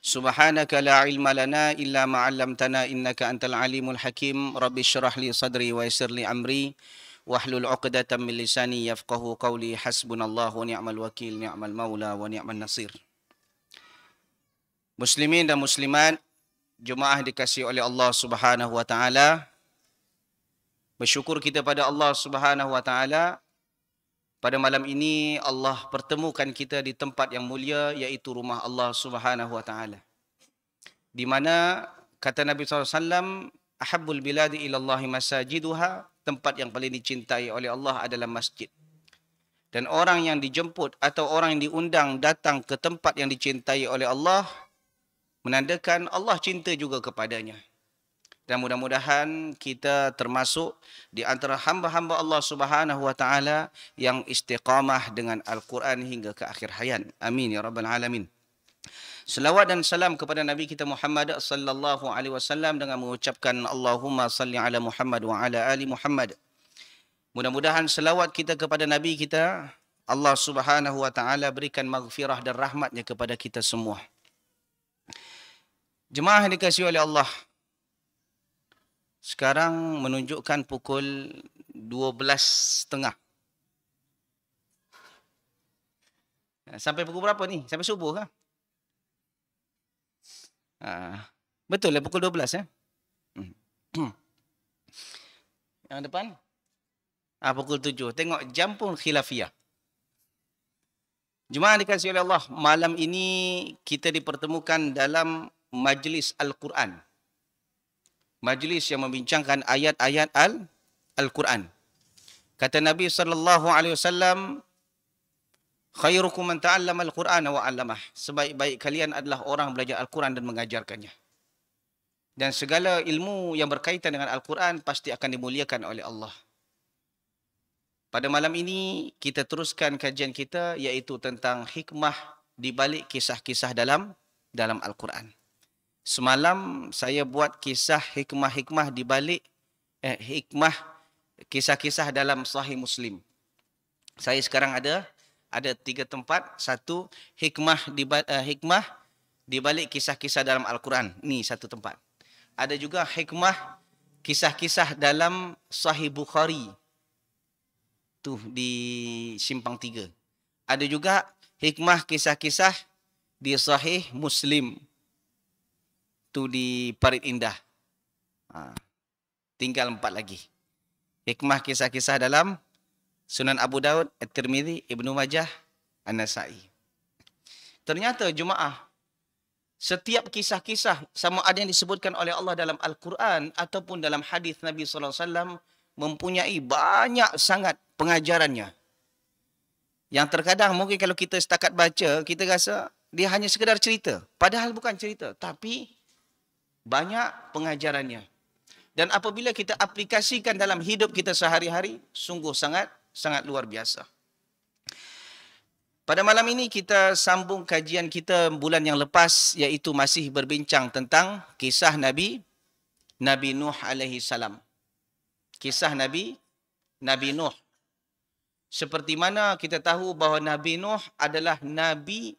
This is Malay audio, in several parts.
Subhanaka la ilma lana illa ma 'allamtana innaka antal alimul hakim. Rabbi shrah li sadri wa yassir li amri wahlul 'uqdatam min lisani yafqahu qawli. Hasbunallahu wa ni'mal wakil, ni'mal maula wa ni'man nasir. Muslimin dan muslimat, jemaah dikasihi oleh Allah Subhanahu wa taala. Bersyukur kita pada Allah Subhanahu wa taala. Pada malam ini Allah pertemukan kita di tempat yang mulia, iaitu rumah Allah Subhanahu wa taala. Di mana kata Nabi SAW, ahabbul biladi ilallahi masajiduha, tempat yang paling dicintai oleh Allah adalah masjid. Dan orang yang dijemput atau orang yang diundang datang ke tempat yang dicintai oleh Allah, menandakan Allah cinta juga kepadanya. Dan mudah-mudahan kita termasuk di antara hamba-hamba Allah Subhanahu wa taala yang istiqamah dengan Al-Quran hingga ke akhir hayat. Amin ya rabbal alamin. Selawat dan salam kepada Nabi kita Muhammad sallallahu alaihi wasallam dengan mengucapkan Allahumma salli ala Muhammad wa ala ali Muhammad. Mudah-mudahan selawat kita kepada Nabi kita, Allah Subhanahu wa taala berikan maghfirah dan rahmatnya kepada kita semua. Jemaah yang dikasihi oleh Allah, sekarang menunjukkan pukul 12.30. Sampai pukul berapa ni? Sampai subuh kah? Betul lah pukul 12 ya? Yang depan? Pukul 7. Tengok jam pun khilafiyah. Jemaah dikasihi oleh Allah, malam ini kita dipertemukan dalam majlis Al-Quran. Majlis yang membincangkan ayat-ayat Al-Quran. Kata Nabi SAW, khairukum man ta'allama al-Qur'ana wa 'allamah. Sebaik-baik kalian adalah orang belajar Al-Quran dan mengajarkannya. Dan segala ilmu yang berkaitan dengan Al-Quran pasti akan dimuliakan oleh Allah. Pada malam ini kita teruskan kajian kita, iaitu tentang hikmah di balik kisah-kisah dalam Al-Quran. Semalam saya buat kisah hikmah-hikmah di balik hikmah kisah-kisah dalam Sahih Muslim. Saya sekarang ada 3 tempat. Satu, hikmah di balik kisah-kisah dalam Al-Quran. Ni satu tempat. Ada juga hikmah kisah-kisah dalam Sahih Bukhari. Tu di Simpang 3. Ada juga hikmah kisah-kisah di Sahih Muslim. Tu di Parit Indah. Tinggal 4 lagi. Hikmah kisah-kisah dalam Sunan Abu Daud, At-Tirmidzi, Ibnu Majah, An-Nasa'i. Ternyata jemaah, setiap kisah-kisah sama ada yang disebutkan oleh Allah dalam Al-Quran ataupun dalam hadis Nabi SAW mempunyai banyak sangat pengajarannya. Yang terkadang mungkin kalau kita setakat baca, kita rasa dia hanya sekadar cerita. Padahal bukan cerita, tapi banyak pengajarannya. Dan apabila kita aplikasikan dalam hidup kita sehari-hari, sungguh sangat luar biasa. Pada malam ini kita sambung kajian kita bulan yang lepas, iaitu masih berbincang tentang kisah Nabi Nuh alaihi salam. Kisah Nabi Nuh. Seperti mana kita tahu bahawa Nabi Nuh adalah Nabi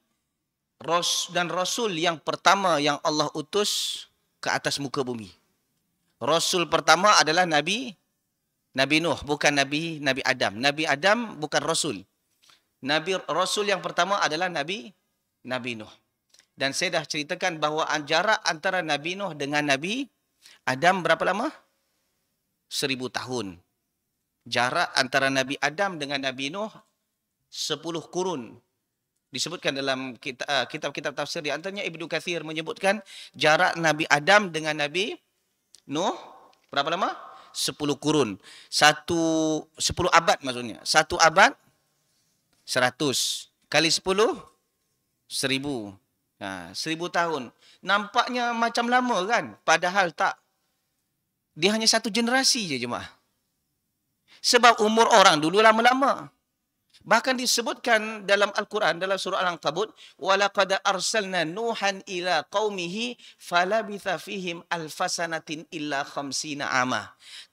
dan Rasul yang pertama yang Allah utus ke atas muka bumi. Rasul pertama adalah Nabi Nuh, bukan Nabi Adam. Nabi Adam bukan Rasul. Rasul yang pertama adalah Nabi Nuh. Dan saya dah ceritakan bahawa jarak antara Nabi Nuh dengan Nabi Adam berapa lama? 1000 tahun. Jarak antara Nabi Adam dengan Nabi Nuh 10 kurun. Disebutkan dalam kitab-kitab tafsir, di antaranya Ibnu Katsir menyebutkan jarak Nabi Adam dengan Nabi Nuh berapa lama? 10 kurun. 10 abad maksudnya. 1 abad 100 kali 10 1000. 1000 tahun. Nampaknya macam lama kan? Padahal tak. Dia hanya 1 generasi je jemaah. Sebab umur orang dulu lama-lama. Bahkan disebutkan dalam Al-Quran, dalam surah Al-Ankabut, وَلَقَدْ أَرْسَلْنَا نُوحًا إِلَىٰ قَوْمِهِ فَلَبِثَ فِيهِمْ أَلْفَ سَنَةٍ إِلَّا 50 عَامًا.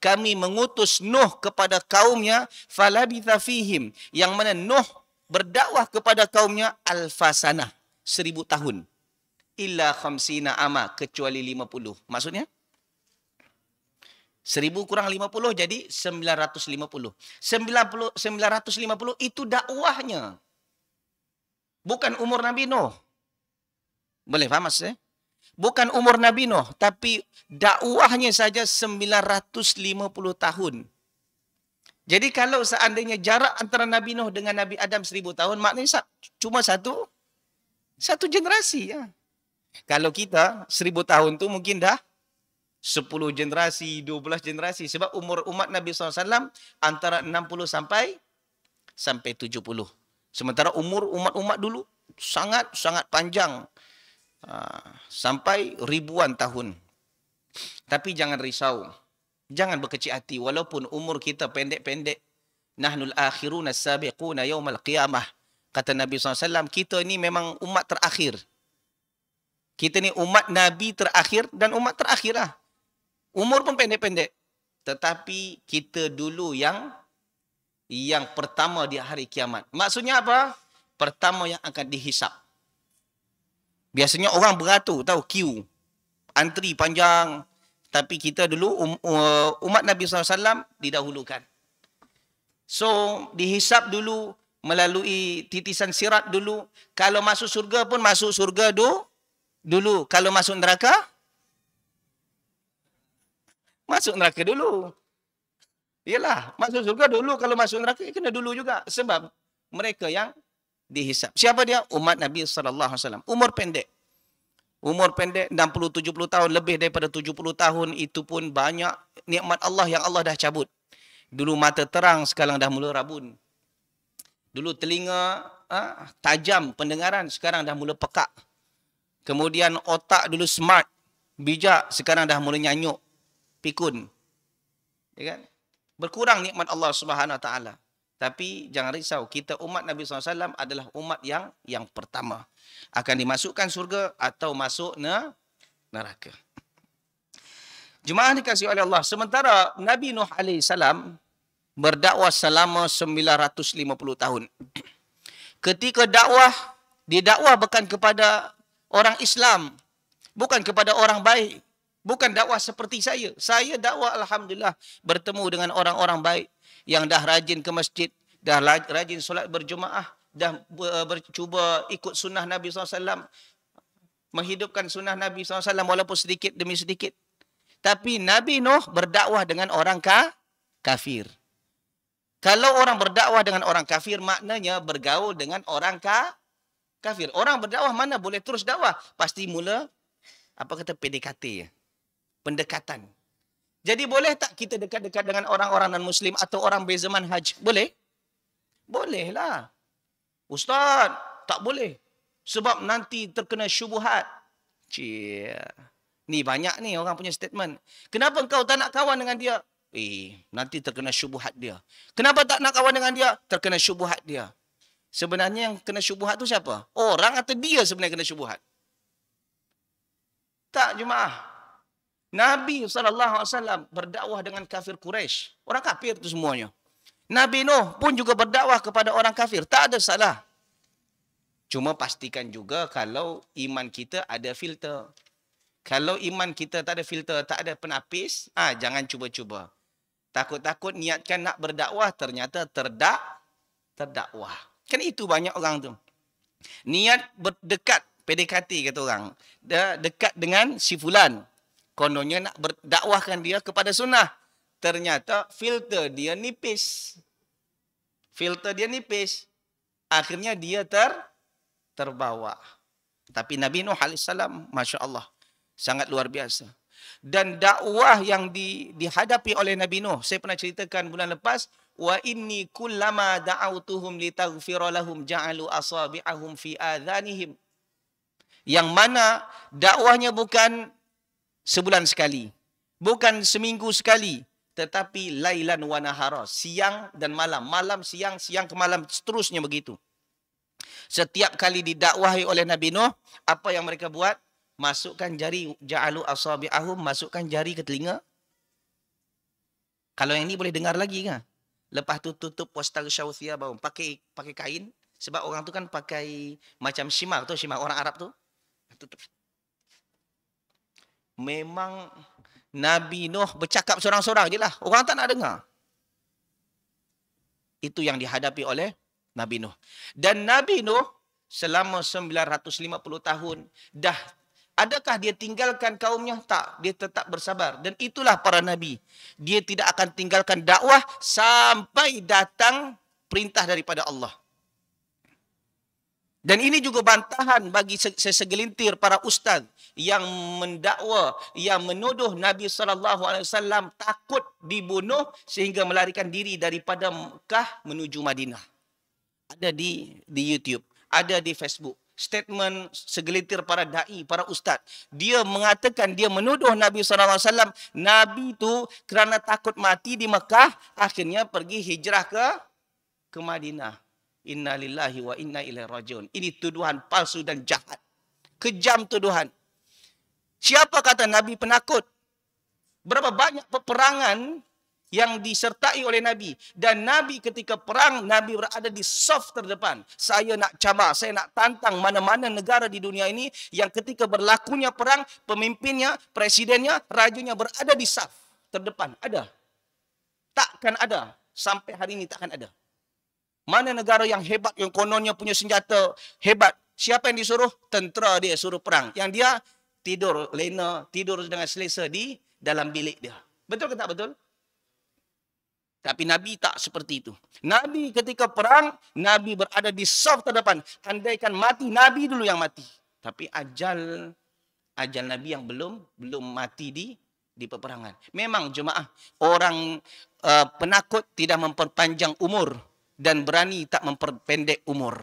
Kami mengutus Nuh kepada kaumnya, فَلَبِثَ فِيهِمْ, yang mana Nuh berdakwah kepada kaumnya alfa sanah, 1000 tahun. illa khamsina ama, kecuali 50. Maksudnya 1000 kurang 50 jadi 950. 950 itu dakwahnya. Bukan umur Nabi Nuh. Boleh faham maksudnya? Bukan umur Nabi Nuh, tapi dakwahnya saja 950 tahun. Jadi kalau seandainya jarak antara Nabi Nuh dengan Nabi Adam 1000 tahun, maknanya cuma satu generasi. Ya. Kalau kita 1000 tahun tu mungkin dah 10 generasi, 12 generasi. Sebab umur umat Nabi SAW antara 60 sampai 70. Sementara umur umat-umat dulu sangat panjang. Sampai ribuan tahun. Tapi jangan risau. Jangan berkecil hati. Walaupun umur kita pendek-pendek. Nahnul akhiruna sabiquna yawmal qiyamah. Kata Nabi SAW, kita ni memang umat terakhir. Kita ni umat Nabi terakhir dan umat terakhir lah. Umur pun pendek-pendek. Tetapi kita dulu yang pertama di hari kiamat. Maksudnya apa? Pertama yang akan dihisap. Biasanya orang beratur, tahu, queue. Antri panjang. Tapi kita dulu, umat Nabi SAW didahulukan. So, dihisap dulu, melalui titisan sirat dulu. Kalau masuk surga pun masuk surga dulu. Kalau masuk neraka, masuk neraka dulu. Yalah, masuk surga dulu. Kalau masuk neraka, kena dulu juga. Sebab mereka yang dihisap. Siapa dia? Umat Nabi SAW. Umur pendek. Umur pendek 60-70 tahun. Lebih daripada 70 tahun. Itu pun banyak nikmat Allah yang Allah dah cabut. Dulu mata terang, sekarang dah mula rabun. Dulu telinga tajam pendengaran, sekarang dah mula pekak. Kemudian otak dulu smart, bijak, sekarang dah mula nyanyuk, pikun. Ya kan? Berkurang nikmat Allah Subhanahu Wa Taala. Tapi jangan risau, kita umat Nabi SAW adalah umat yang pertama. Akan dimasukkan surga atau masuk neraka. Jemaah dikasihi oleh Allah. Sementara Nabi Nuh AS berdakwah selama 950 tahun. Ketika didakwah bukan kepada orang Islam. Bukan kepada orang baik. Bukan dakwah seperti saya. Saya dakwah Alhamdulillah bertemu dengan orang-orang baik yang dah rajin ke masjid, dah rajin solat berjemaah, dah cuba ikut sunnah Nabi SAW, menghidupkan sunnah Nabi SAW walaupun sedikit demi sedikit. Tapi Nabi Nuh berdakwah dengan orang kafir. Kalau orang berdakwah dengan orang kafir, maknanya bergaul dengan orang kafir. Orang berdakwah mana boleh terus dakwah? Pasti mula, PDKT ya. Pendekatan. Jadi boleh tak kita dekat-dekat dengan orang-orang non-Muslim atau orang beza manhaj? Boleh? Bolehlah. Ustaz, tak boleh. Sebab nanti terkena syubuhat. Ni banyak ni orang punya statement. Kenapa engkau tak nak kawan dengan dia? Nanti terkena syubuhat dia. Kenapa tak nak kawan dengan dia? Terkena syubuhat dia. Sebenarnya yang kena syubuhat tu siapa? Orang atau dia sebenarnya kena syubuhat? Tak, jemaah. Nabi SAW berdakwah dengan kafir Quraisy. Orang kafir itu semuanya. Nabi Nuh pun juga berdakwah kepada orang kafir. Tak ada salah. Cuma pastikan juga kalau iman kita ada filter. Kalau iman kita tak ada filter, tak ada penapis, jangan cuba-cuba. Takut-takut niatkan nak berdakwah, ternyata terdakwah. Kan itu banyak orang tu. Niat berdekat, PDKT kata orang. Dekat dengan si fulan. Kononnya nak berdakwahkan dia kepada sunnah. Ternyata filter dia nipis. Filter dia nipis. Akhirnya dia terbawa. Tapi Nabi Nuh AS, Masya Allah, sangat luar biasa. Dan dakwah yang dihadapi oleh Nabi Nuh, saya pernah ceritakan bulan lepas, wa inni kullama da'autuhum litaghfira lahum ja'alu asabi'ahum fi adhanihim. Yang mana dakwahnya bukan sebulan sekali. Bukan seminggu sekali. Tetapi lailan wa nahara. Siang dan malam. Malam, siang, siang ke malam. Seterusnya begitu. Setiap kali didakwahi oleh Nabi Nuh, apa yang mereka buat? Masukkan jari, ja'alu asabi'ahum, masukkan jari ke telinga. Kalau yang ni boleh dengar lagi kan? Lepas tu tutup wastaghshaw thiyabahum. Pakai kain. Sebab orang tu kan pakai macam shimar tu, shimar orang Arab tu. Tutup. Memang Nabi Nuh bercakap seorang-seorang je lah. Orang tak nak dengar. Itu yang dihadapi oleh Nabi Nuh. Dan Nabi Nuh selama 950 tahun dah, adakah dia tinggalkan kaumnya? Tak. Dia tetap bersabar. Dan itulah para Nabi. Dia tidak akan tinggalkan dakwah sampai datang perintah daripada Allah. Dan ini juga bantahan bagi segelintir para ustaz yang mendakwa, yang menuduh Nabi SAW takut dibunuh sehingga melarikan diri daripada Mekah menuju Madinah. Ada di YouTube, ada di Facebook. Statement segelintir para da'i, para ustaz. Dia mengatakan, dia menuduh Nabi SAW, Nabi itu kerana takut mati di Mekah, akhirnya pergi hijrah ke Madinah. Inna lillahi wa inna ilaihi rajiun. Ini tuduhan palsu dan jahat. Kejam tuduhan. Siapa kata Nabi penakut? Berapa banyak peperangan yang disertai oleh Nabi. Dan Nabi ketika perang, Nabi berada di saf terdepan. Saya nak cabar, saya nak tantang mana-mana negara di dunia ini yang ketika berlakunya perang, pemimpinnya, presidennya, rajanya berada di saf terdepan. Ada? Takkan ada. Sampai hari ini takkan ada. Mana negara yang hebat, yang kononnya punya senjata hebat? Siapa yang disuruh? Tentera dia suruh perang. Yang dia tidur lena, tidur dengan selesa di dalam bilik dia. Betul ke tak betul? Tapi Nabi tak seperti itu. Nabi ketika perang, Nabi berada di saf terdepan. Andaikan mati, Nabi dulu yang mati. Tapi ajal Nabi yang belum mati di peperangan. Memang jemaah, orang penakut tidak memperpanjang umur. Dan berani tak memperpendek umur.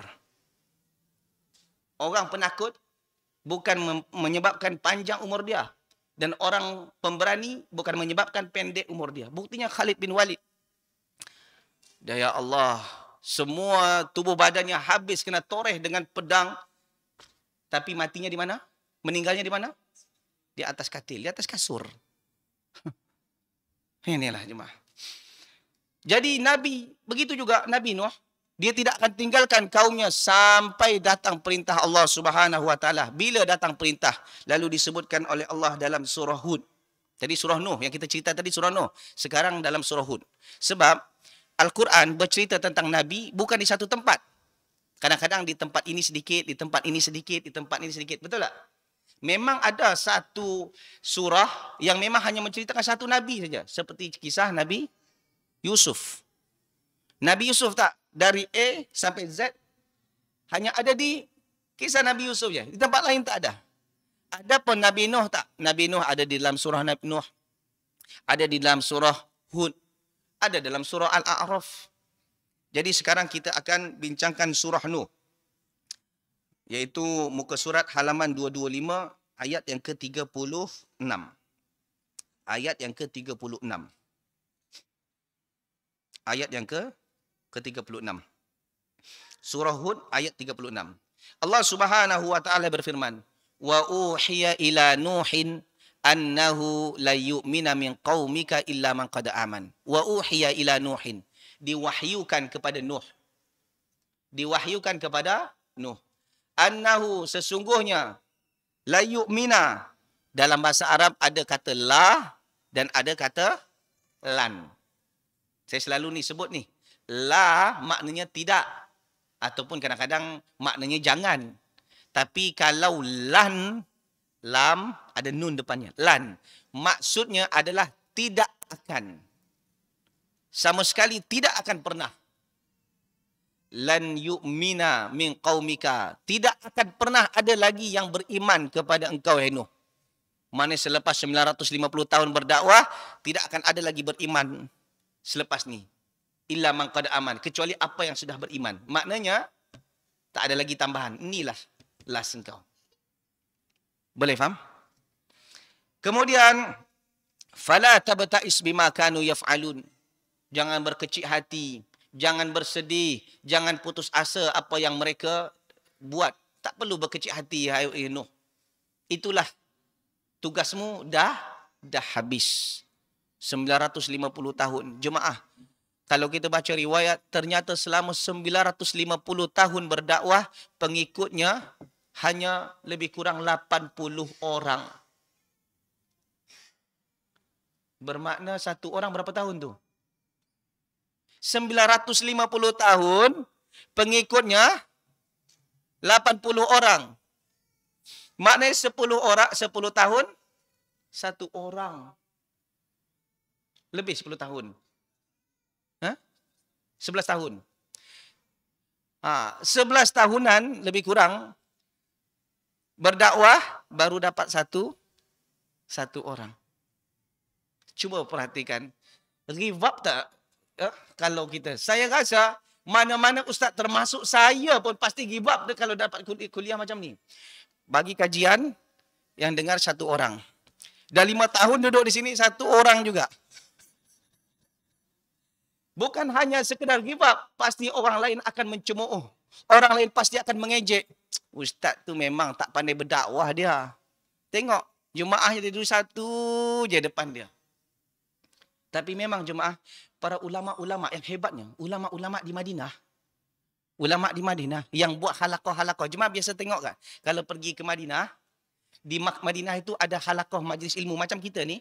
Orang penakut bukan menyebabkan panjang umur dia. Dan orang pemberani bukan menyebabkan pendek umur dia. Buktinya Khalid bin Walid. Ya Allah, semua tubuh badannya habis kena toreh dengan pedang. Tapi matinya di mana? Meninggalnya di mana? Di atas katil, di atas kasur. Inilah jemaah. Jadi Nabi, begitu juga Nabi Nuh, dia tidak akan tinggalkan kaumnya sampai datang perintah Allah Subhanahu wa taala. Bila datang perintah, lalu disebutkan oleh Allah dalam surah Hud. Jadi surah Nuh yang kita cerita tadi surah Nuh, sekarang dalam surah Hud. Sebab Al-Quran bercerita tentang Nabi bukan di satu tempat. Kadang-kadang di tempat ini sedikit, di tempat ini sedikit, di tempat ini sedikit. Betul tak? Memang ada satu surah yang memang hanya menceritakan satu Nabi saja. Seperti kisah Nabi Yusuf. Nabi Yusuf tak? Dari A sampai Z hanya ada di kisah Nabi Yusuf je. Di tempat lain tak ada. Ada pun Nabi Nuh tak? Nabi Nuh ada di dalam surah Nabi Nuh. Ada di dalam surah Hud. Ada dalam surah Al-A'raf. Jadi sekarang kita akan bincangkan surah Nuh. Iaitu muka surat halaman 225 ayat yang ke-36. Ayat yang ke-36. Ayat yang ke-36. Surah Hud ayat 36. Allah Subhanahu wa taala berfirman, "Wa uhiya ila Nuhin annahu la yu'mina min qaumika illa man qad aman." Wa uhiya ila Nuhin. Diwahyukan kepada Nuh. Diwahyukan kepada Nuh. Annahu sesungguhnya la yu'mina. Dalam bahasa Arab ada kata la dan ada kata lan. Saya selalu sebut ni. La maknanya tidak. Ataupun kadang-kadang maknanya jangan. Tapi kalau lan, lam ada nun depannya. Lan. Maksudnya adalah tidak akan. Sama sekali tidak akan pernah. Lan yu'mina min qaumika. Tidak akan pernah ada lagi yang beriman kepada engkau, hai Nuh. Mana selepas 950 tahun berdakwah, tidak akan ada lagi beriman selepas ni. Illa man qad aman. Kecuali apa yang sudah beriman. Maknanya, tak ada lagi tambahan. Inilah last engkau. Boleh faham? Kemudian, fala tabta'is bima kanu yaf'alun. Jangan berkecil hati. Jangan bersedih. Jangan putus asa apa yang mereka buat. Tak perlu berkecil hati, hai Nuh. Itulah tugasmu dah habis. 950 tahun. Jemaah, kalau kita baca riwayat, ternyata selama 950 tahun berdakwah, pengikutnya hanya lebih kurang 80 orang. Bermakna satu orang berapa tahun tu? 950 tahun, pengikutnya 80 orang. Maknanya 10 orang, 10 tahun, satu orang. Lebih 10 tahun. 11 tahun. 11 tahunan lebih kurang berdakwah baru dapat satu orang. Cuba perhatikan. Give up tak? Kalau kita. Saya rasa mana-mana ustaz termasuk saya pun pasti give up kalau dapat kuliah macam ni. Bagi kajian yang dengar satu orang. Dah 5 tahun duduk di sini satu orang juga. Bukan hanya sekedar give up. Pasti orang lain akan mencemooh. Orang lain pasti akan mengejek. Ustaz tu memang tak pandai berdakwah dia. Tengok. Jemaah jadi dulu satu je depan dia. Tapi memang jemaah, para ulama-ulama yang hebatnya. Ulama-ulama di Madinah. Ulama di Madinah yang buat halaqah-halaqah. Jemaah biasa tengok kan? Kalau pergi ke Madinah. Di Madinah itu ada halaqah majlis ilmu. Macam kita ni.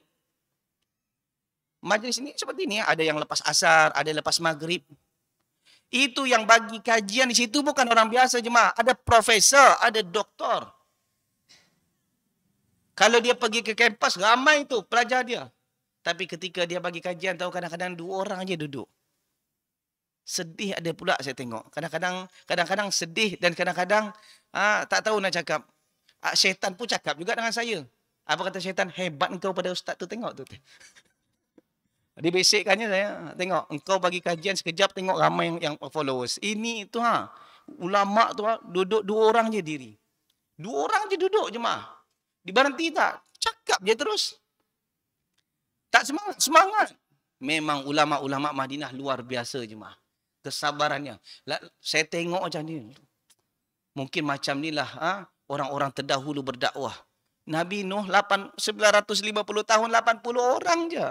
Majlis ini seperti ini, ada yang lepas asar, ada yang lepas maghrib. Itu yang bagi kajian di situ bukan orang biasa jemaah. Ada profesor, ada doktor. Kalau dia pergi ke kampus, ramai tu pelajar dia. Tapi ketika dia bagi kajian, tahu kadang-kadang 2 orang aja duduk. Sedih ada pula saya tengok. Kadang-kadang sedih dan kadang-kadang tak tahu nak cakap. Syaitan pun cakap juga dengan saya. Apa kata syaitan? Hebat engkau pada ustaz tu, tengok tu. Dia besikkannya saya. Tengok, engkau bagi kajian sekejap, tengok ramai yang followers. Ini tu ulama tu duduk 2 orang je diri. 2 orang je duduk jemaah. Diberhenti tak? Cakap je terus. Tak semangat. Memang ulama-ulama Madinah luar biasa jemaah. Kesabarannya. Saya tengok macam ni. Mungkin macam ni lah orang-orang terdahulu berdakwah. Nabi Nuh 950 tahun 80 orang je.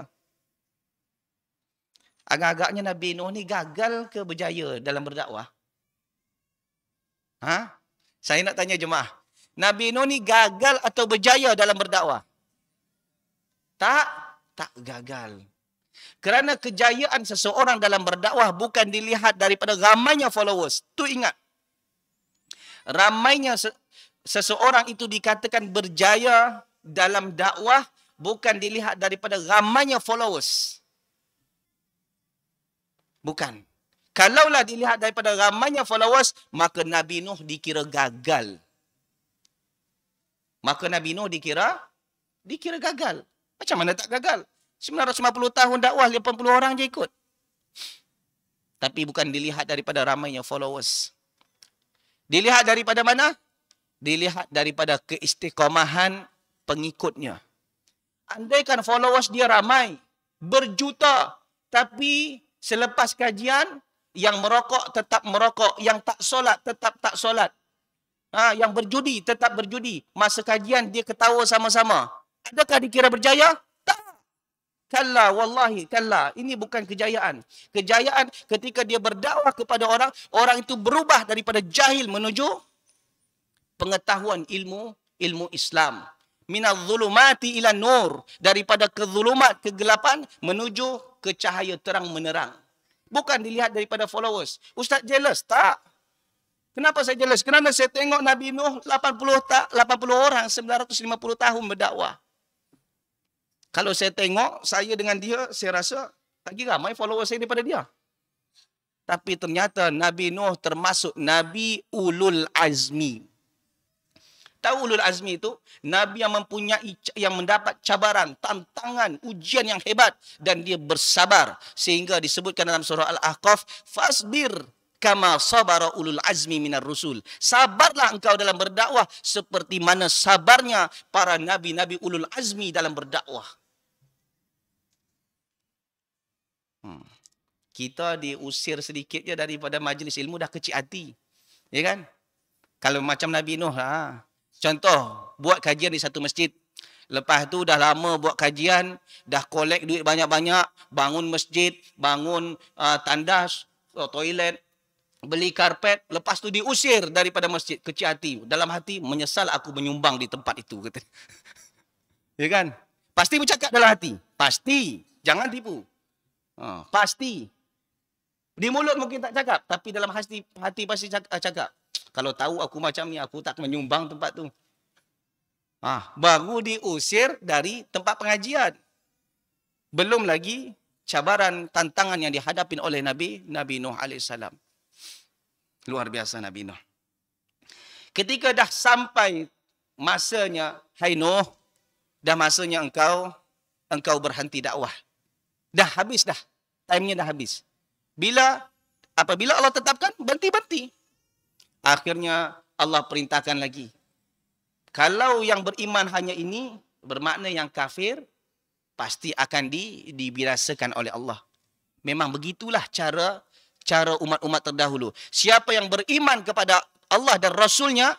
Agak-agaknya Nabi Nuh ni gagal ke berjaya dalam berdakwah? Saya nak tanya jemaah. Nabi Nuh ni gagal atau berjaya dalam berdakwah? Tak gagal. Kerana kejayaan seseorang dalam berdakwah bukan dilihat daripada ramainya followers. Tu ingat. Ramainya seseorang itu dikatakan berjaya dalam dakwah bukan dilihat daripada ramainya followers. Bukan. Kalaulah dilihat daripada ramainya followers, maka Nabi Nuh dikira gagal. Maka Nabi Nuh dikira gagal. Macam mana tak gagal? 950 tahun dakwah, 80 orang je ikut. Tapi bukan dilihat daripada ramainya followers. Dilihat daripada mana? Dilihat daripada keistiqomahan pengikutnya. Andaikan followers dia ramai, berjuta, tapi selepas kajian, yang merokok tetap merokok, yang tak solat tetap tak solat. Yang berjudi tetap berjudi. Masa kajian dia ketawa sama-sama. Adakah dikira berjaya? Tak. Kalla, wallahi, kalla. Ini bukan kejayaan. Kejayaan ketika dia berdakwah kepada orang, orang itu berubah daripada jahil menuju pengetahuan ilmu Islam. Minal zulumati ila nur. Daripada kezulumat, kegelapan, menuju ke cahaya terang menerang. Bukan dilihat daripada followers. Ustaz jealous? Tak. Kenapa saya jealous? Kerana saya tengok Nabi Nuh 80 orang, 950 tahun berdakwah. Kalau saya tengok, saya dengan dia, saya rasa lagi ramai followers saya daripada dia. Tapi ternyata Nabi Nuh termasuk Nabi Ulul Azmi. Tahu Ulul Azmi itu? Nabi yang yang mendapat cabaran, tantangan, ujian yang hebat. Dan dia bersabar. Sehingga disebutkan dalam surah Al-Ahqaf, Fasbir kama sabara ulul azmi minar rusul. Sabarlah engkau dalam berdakwah seperti mana sabarnya para nabi-nabi ulul azmi dalam berdakwah. Kita diusir sedikit je daripada majlis ilmu dah kecil hati. Ya kan? Kalau macam Nabi Nuh contoh, buat kajian di satu masjid. Lepas tu dah lama buat kajian, dah collect duit banyak-banyak, bangun masjid, bangun tandas, toilet, beli karpet, lepas tu diusir daripada masjid, kecil hati. Dalam hati, menyesal aku menyumbang di tempat itu. Kata. Ya kan? Pasti bercakap dalam hati. Pasti. Jangan tipu. Pasti. Di mulut mungkin tak cakap, tapi dalam hati pasti cakap. Kalau tahu aku macam ni, aku tak menyumbang tempat tu. Baru diusir dari tempat pengajian. Belum lagi cabaran, tantangan yang dihadapi oleh Nabi Nuh alaihissalam. Luar biasa Nabi Nuh. Ketika dah sampai masanya, hai Nuh, dah masanya engkau berhenti dakwah. Dah habis dah. Time-nya dah habis. Apabila Allah tetapkan, berhenti. Akhirnya Allah perintahkan lagi. Kalau yang beriman hanya ini, bermakna yang kafir, pasti akan dibinasakan oleh Allah. Memang begitulah cara umat-umat terdahulu. Siapa yang beriman kepada Allah dan Rasulnya,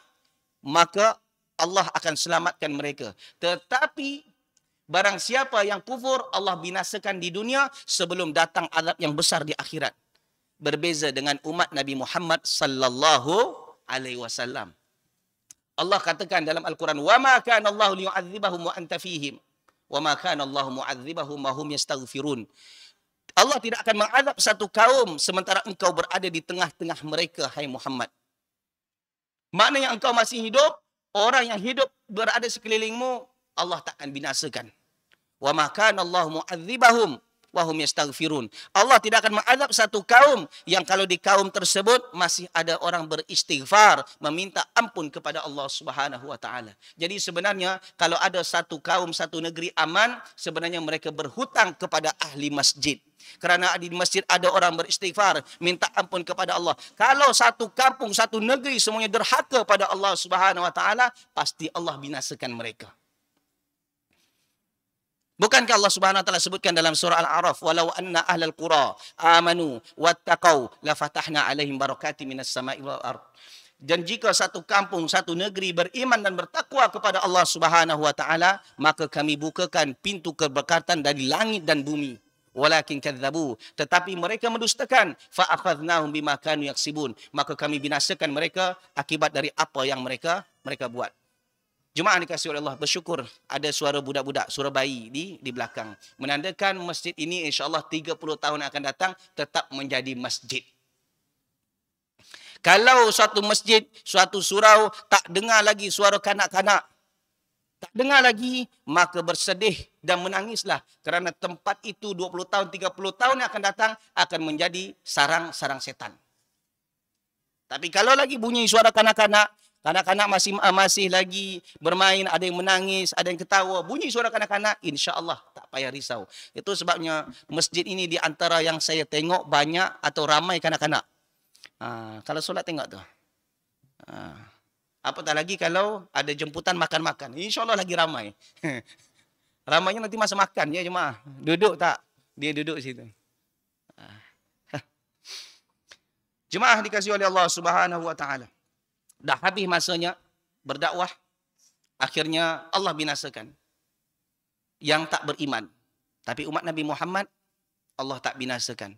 maka Allah akan selamatkan mereka. Tetapi barang siapa yang kufur, Allah binasakan di dunia sebelum datang azab yang besar di akhirat. Berbeza dengan umat Nabi Muhammad sallallahu alaihi wasallam. Allah katakan dalam Al-Quran, "Wa ma kana Allahu liyu'adzibahum wa anta fihim, wa ma kana Allahu mu'adzibahum wa hum yastaghfirun." Allah tidak akan mengazab satu kaum sementara engkau berada di tengah-tengah mereka, hai Muhammad. Maknanya engkau masih hidup, orang yang hidup berada sekelilingmu, Allah tak akan binasakan. Wa ma kana Allahu mu'adzibahum wa hum yastaghfirun. Allah tidak akan mengazab satu kaum yang kalau di kaum tersebut masih ada orang beristighfar, meminta ampun kepada Allah Subhanahu wa taala. Jadi sebenarnya kalau ada satu kaum, satu negeri aman, sebenarnya mereka berhutang kepada ahli masjid. Kerana di masjid ada orang beristighfar, minta ampun kepada Allah. Kalau satu kampung, satu negeri semuanya derhaka pada Allah Subhanahu wa taala, pasti Allah binasakan mereka. Bukankah Allah Subhanahu wa taala sebutkan dalam surah Al-A'raf, "Walau anna ahlal qura amanu wattaqau la fatahna 'alaihim barakatim minas sama'i wal ard." Dan jika satu kampung, satu negeri beriman dan bertakwa kepada Allah Subhanahu wa taala, maka kami bukakan pintu keberkatan dari langit dan bumi. Walakin kadzabu, tetapi mereka mendustakan, fa akhadnahum bima kanu yaksibun, maka kami binasakan mereka akibat dari apa yang mereka buat. Jemaah dikasihi oleh Allah, bersyukur ada suara budak-budak, suara bayi di belakang. Menandakan masjid ini insya-Allah 30 tahun akan datang tetap menjadi masjid. Kalau suatu masjid, suatu surau tak dengar lagi suara kanak-kanak, tak dengar lagi, maka bersedih dan menangislah. Kerana tempat itu 20 tahun, 30 tahun yang akan datang akan menjadi sarang-sarang setan. Tapi kalau lagi bunyi suara kanak-kanak, kanak-kanak masih lagi bermain, ada yang menangis, ada yang ketawa, bunyi suara kanak-kanak, insya-Allah tak payah risau. Itu sebabnya masjid ini di antara yang saya tengok banyak atau ramai kanak-kanak. Kalau solat tengok tu. Apatah lagi kalau ada jemputan makan-makan, insya-Allah lagi ramai. Ramainya nanti masa makan ya jemaah. Duduk tak? Dia duduk situ. Jemaah dikasihi oleh Allah Subhanahu wa taala. Dah habis masanya berdakwah, akhirnya Allah binasakan yang tak beriman. Tapi umat Nabi Muhammad, Allah tak binasakan.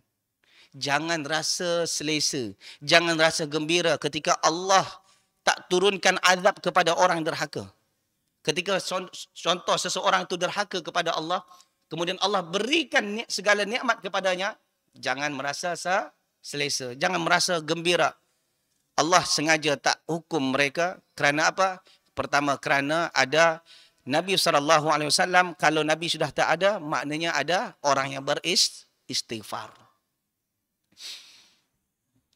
Jangan rasa selesa, jangan rasa gembira ketika Allah tak turunkan azab kepada orang derhaka. Ketika contoh seseorang itu derhaka kepada Allah, kemudian Allah berikan segala nikmat kepadanya, jangan merasa selesa, jangan merasa gembira. Allah sengaja tak hukum mereka kerana apa? Pertama, kerana ada Nabi SAW. Kalau Nabi sudah tak ada, maknanya ada orang yang beristighfar.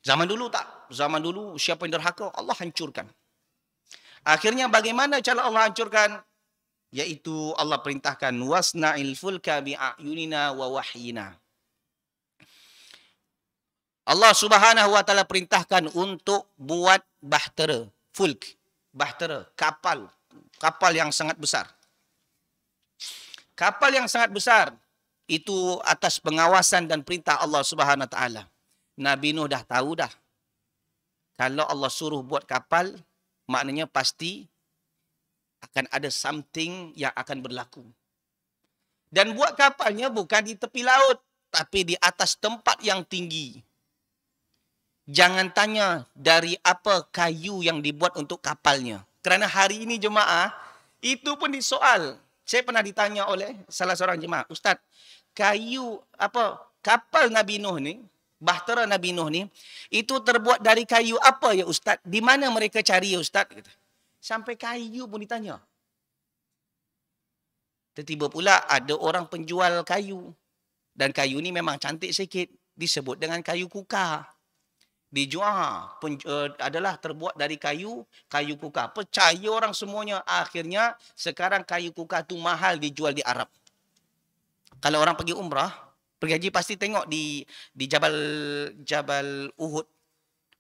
Zaman dulu tak. Zaman dulu siapa yang derhaka, Allah hancurkan. Akhirnya bagaimana cara Allah hancurkan? Yaitu Allah perintahkan, "Wasna'il fulka bi'ayunina wa wahyina." Allah Subhanahu wa taala perintahkan untuk buat bahtera, fulk, bahtera, kapal yang sangat besar. Kapal yang sangat besar itu atas pengawasan dan perintah Allah Subhanahu wa taala. Nabi Nuh dah tahu dah. Kalau Allah suruh buat kapal, maknanya pasti akan ada something yang akan berlaku. Dan buat kapalnya bukan di tepi laut, tapi di atas tempat yang tinggi. Jangan tanya dari apa kayu yang dibuat untuk kapalnya. Kerana hari ini jemaah, itu pun disoal. Saya pernah ditanya oleh salah seorang jemaah, "Ustaz, kapal Nabi Nuh ni, bahtera Nabi Nuh ni, itu terbuat dari kayu apa ya Ustaz? Di mana mereka cari ya Ustaz? Kata. Sampai kayu pun ditanya. Tiba-tiba pula ada orang penjual kayu. Dan kayu ni memang cantik sikit. Disebut dengan kayu kuka. Dijual adalah terbuat dari kayu kuka. Percaya orang semuanya. Akhirnya sekarang kayu kuka tu mahal dijual di Arab. Kalau orang pergi umrah, pergi haji pasti tengok di Jabal Uhud.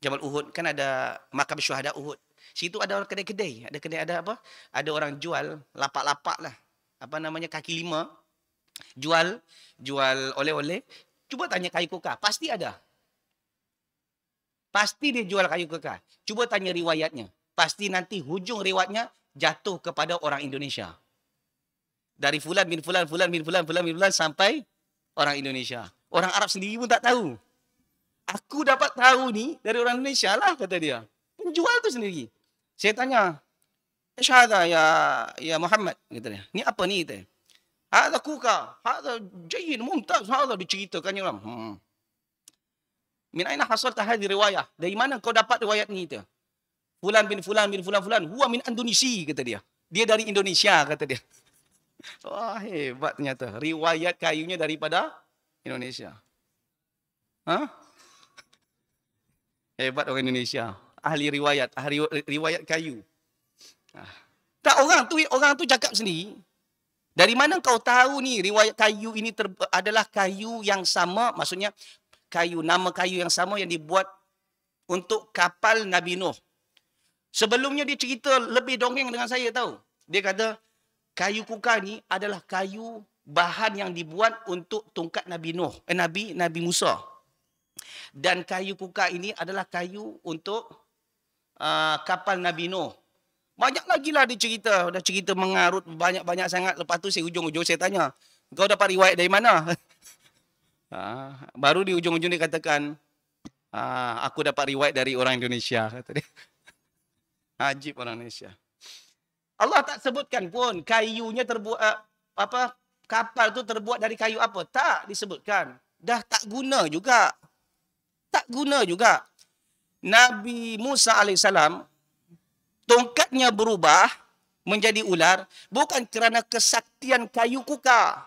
Jabal Uhud kan ada makam syuhada Uhud. Situ ada kedai-kedai, ada apa? Ada orang jual lapak-lapak lah. Apa namanya, kaki lima. Jual oleh-oleh. Cuba tanya kayu kuka, pasti ada. Pasti dia jual kayu kuka. Cuba tanya riwayatnya. Pasti nanti hujung riwayatnya jatuh kepada orang Indonesia. Dari fulan bin fulan sampai orang Indonesia. Orang Arab sendiri pun tak tahu. Aku dapat tahu ni dari orang Indonesia lah, kata dia. Penjual tu sendiri. Saya tanya, "Syahada ya Muhammad," kata dia. "Ni apa ni?" kata. "Hada kuka, hada jayyid mumtaz." Hada diceritakannya orang. "Min aina hasalta hadhihi riwayah?" Dari mana kau dapat riwayat ni? Kata. "Fulan bin fulan, huwa min Indonesia," kata dia. Dia dari Indonesia, kata dia. Wah, hebat ternyata. Riwayat kayunya daripada Indonesia. Hebat orang Indonesia. Ahli riwayat kayu. Tak, orang tu cakap sendiri. Dari mana kau tahu ni riwayat kayu ini adalah kayu yang sama, maksudnya nama kayu yang sama yang dibuat untuk kapal Nabi Nuh. Sebelumnya dia cerita lebih dongeng dengan saya tahu. Dia kata kayu kuka ni adalah kayu bahan yang dibuat untuk tongkat Nabi Nuh, Nabi Musa. Dan kayu kuka ini adalah kayu untuk kapal Nabi Nuh. Banyak lagi lah dia cerita. Dah cerita mengarut banyak-banyak sangat. Lepas tu ujung-ujung saya tanya, kau dapat riwayat dari mana? Baru di ujung-ujung dia katakan, aku dapat riwayat dari orang Indonesia. Kata dia. Ajib orang Indonesia. Allah tak sebutkan pun kayunya terbuat kapal tu terbuat dari kayu apa. Tak disebutkan. Dah tak guna juga. Tak guna juga. Nabi Musa AS, tongkatnya berubah menjadi ular bukan kerana kesaktian kayu kuka.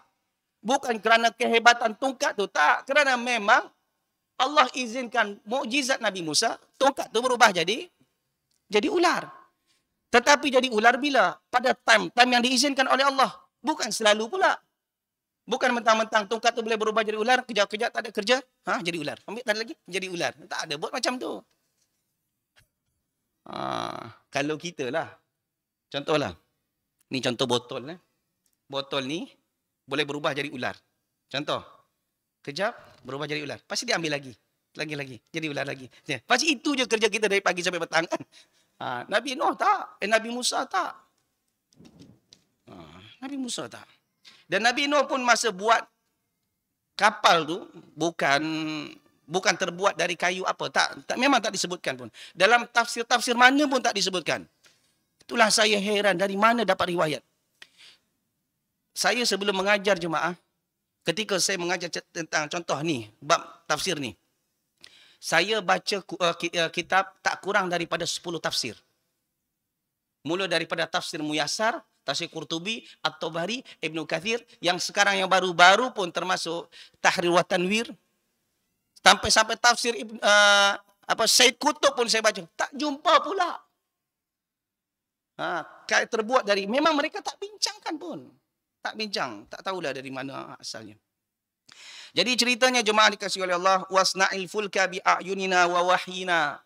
Bukan kerana kehebatan tongkat tu. Tak. Kerana memang Allah izinkan mukjizat Nabi Musa, tongkat tu berubah jadi ular. Tetapi jadi ular bila? Pada time yang diizinkan oleh Allah. Bukan selalu pula. Bukan mentang-mentang tongkat tu boleh berubah jadi ular, kejap-kejap tak ada kerja, jadi ular. Ambil tak ada lagi, jadi ular. Tak ada buat macam tu. Kalau kita lah, contohlah, ni contoh botol. Botol ni boleh berubah jadi ular. Contoh, kejap berubah jadi ular. Pasti dia ambil lagi, jadi ular lagi. Pasti itu je kerja kita dari pagi sampai petang kan. Nabi Nuh tak, Nabi Musa tak. Nabi Musa tak. Dan Nabi Nuh pun masa buat kapal tu bukan terbuat dari kayu apa. Tak memang tak disebutkan pun. Dalam tafsir-tafsir mana pun tak disebutkan. Itulah saya heran dari mana dapat riwayat. Saya sebelum mengajar jemaah, ketika saya mengajar tentang contoh ni, bab tafsir ni, saya baca kitab tak kurang daripada 10 tafsir. Mula daripada tafsir Muyassar, tafsir Qurtubi, At-Tabari, Ibnu Kathir, yang sekarang yang baru-baru pun termasuk Tahrir wa Tanwir, sampai tafsir Said Qutb pun saya baca. Tak jumpa pula. Terbuat dari, memang mereka tak bincangkan pun. Tak bincang, tak tahulah dari mana asalnya. Jadi ceritanya jemaah dikasihi oleh Allah, wasna'il fulka bi a'yunina wa wahyina.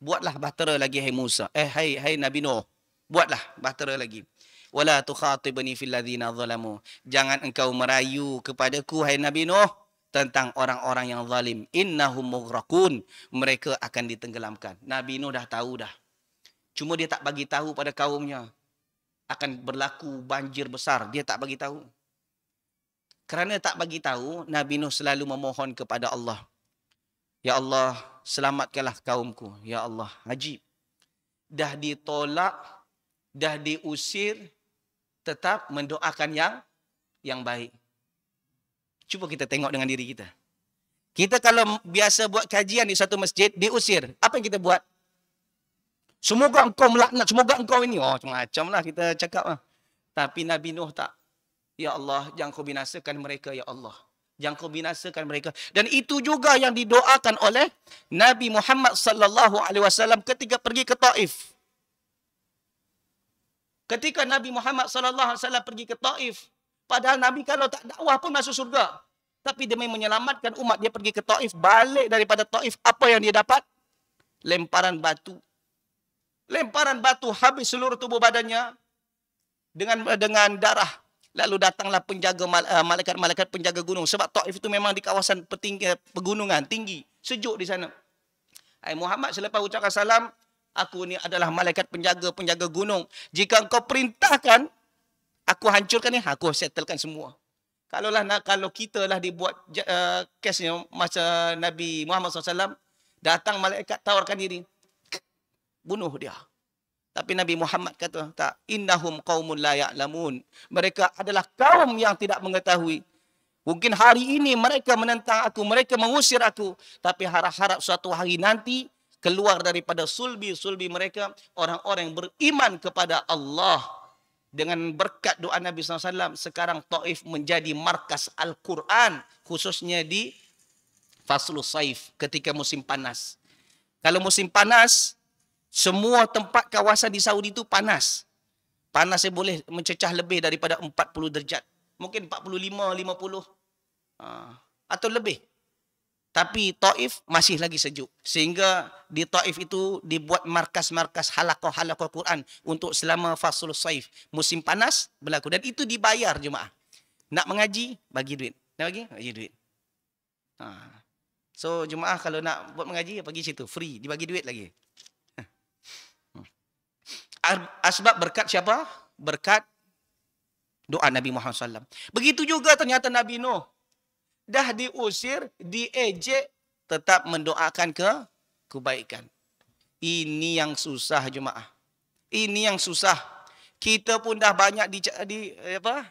Buatlah bahtera lagi hai Musa. Hai Nabi Nuh. Buatlah bahtera lagi. Wala tukhatibni fil ladzina zalamu. Jangan engkau merayu kepadaku hai Nabi Nuh tentang orang-orang yang zalim. Innahum mughraqun. Mereka akan ditenggelamkan. Nabi Nuh dah tahu dah. Cuma dia tak bagi tahu pada kaumnya akan berlaku banjir besar. Dia tak bagi tahu. Kerana tak bagi tahu, Nabi Nuh selalu memohon kepada Allah. Ya Allah, selamatkanlah kaumku. Ya Allah, ajib. Dah ditolak, dah diusir, tetap mendoakan yang baik. Cuba kita tengok dengan diri kita. Kita kalau biasa buat kajian di satu masjid, diusir. Apa yang kita buat? Semoga engkau melaknat, semoga engkau ini. Oh, macam-macam lah kita cakap lah. Tapi Nabi Nuh tak. Ya Allah, jangan kau binasakan mereka, ya Allah. Jangan kau binasakan mereka. Dan itu juga yang didoakan oleh Nabi Muhammad sallallahu alaihi wasallam ketika pergi ke Taif. Ketika Nabi Muhammad sallallahu alaihi wasallam pergi ke Taif, padahal Nabi kalau tak dakwah pun masuk surga. Tapi demi menyelamatkan umat, dia pergi ke Taif, balik daripada Taif, apa yang dia dapat? Lemparan batu. Lemparan batu, habis seluruh tubuh badannya dengan darah. Lalu datanglah penjaga malaikat-malaikat penjaga gunung. Sebab Taif itu memang di kawasan pegunungan, tinggi, sejuk di sana. Hai Muhammad, selepas ucapkan salam, aku ni adalah malaikat penjaga gunung. Jika engkau perintahkan, aku hancurkan ni, aku settlekan semua. Kalau kita lah dibuat kesnya masa Nabi Muhammad SAW, datang malaikat tawarkan diri, bunuh dia. Tapi Nabi Muhammad kata, tak, innahum qaumun la ya'lamun. Mereka adalah kaum yang tidak mengetahui. Mungkin hari ini mereka menentang aku, mereka mengusir aku, tapi harap-harap suatu hari nanti keluar daripada sulbi-sulbi mereka orang-orang yang beriman kepada Allah. Dengan berkat doa Nabi SAW, sekarang Taif menjadi markas Al-Quran, khususnya di Faslus Saif, ketika musim panas. Kalau musim panas, semua tempat kawasan di Saudi itu panas. Panasnya boleh mencecah lebih daripada 40 derajat. Mungkin 45, 50 atau lebih. Tapi Taif masih lagi sejuk. Sehingga di Taif itu dibuat markas-markas halaqah Quran untuk selama Faslus Saif. Musim panas berlaku. Dan itu dibayar jemaah. Nak mengaji, bagi duit. Nak bagi duit. So jemaah kalau nak buat mengaji, pergi situ. Free. Dibagi duit lagi. Asbab berkat siapa? Berkat doa Nabi Muhammad SAW. Begitu juga ternyata Nabi Nuh. Dah diusir, diejek, tetap mendoakan kebaikan. Ini yang susah jemaah. Ini yang susah. Kita pun dah banyak